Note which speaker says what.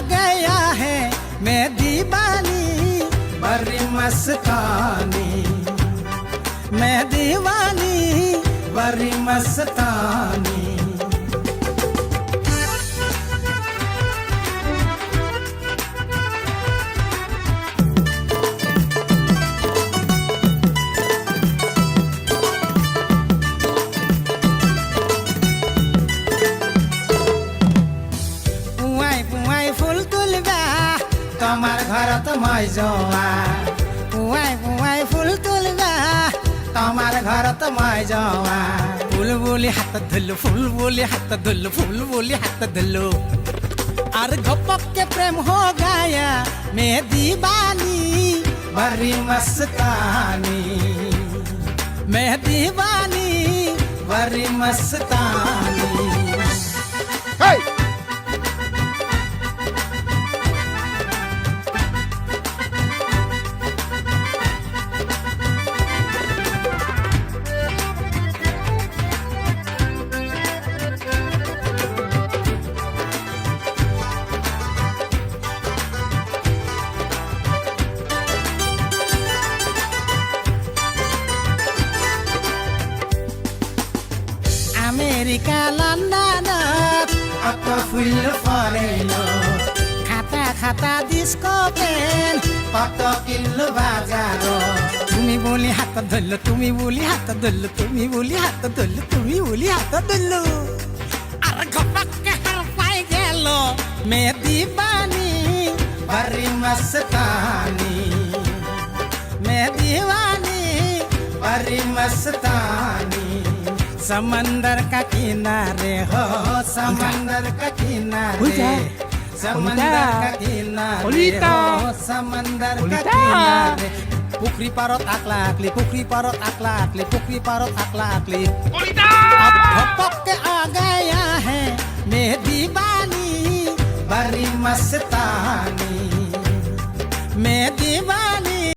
Speaker 1: गया है मैं दीवानी बड़ी मस्तानी, मैं दीवानी बड़ी मस्तानी। ফুল তুলবা তোমার ঘরত মই যাওয়া, পুয়াই পুয়াই ফুল তুলবা তোমার ঘরত মই যাওয়া। ফুল বলি হাত ধরলো, ফুল বলি হাত ধরলো, ফুল বলি হাত ধরলো, আর गपक के प्रेम हो गया मैं दीवानी बड़ी मस्तानी, मैं दीवानी बड़ी मस्तानी।
Speaker 2: Hey!
Speaker 1: আমেরিকা লন্ডনত অত ফুল ফরেনো, খাতা খাতা ডিস্কো পেন কত কিলো বাজারো। তুমি বলি হাত ধরলো, তুমি বলি হাত ধরলো, তুমি বলি হাত ধরলো, তুমি বলি হাত ধরলো, আর গপকে হাঁপাই গেল মে দিবানি বড়ি মস্তানি, मैं दीवानी बड़ी मस्तानी। समंदर का किनारे हो, समंदर का किनारे, समंदर का किनारे हो, समंदर का किनारे। पुखरी पारत आकला आकली, पुखरी पारत आकला आकली, पुखरी पारत आकला आकली। अब भपक के आ गया है मैं दीवानी बड़ी मस्तानी, मैं दीवानी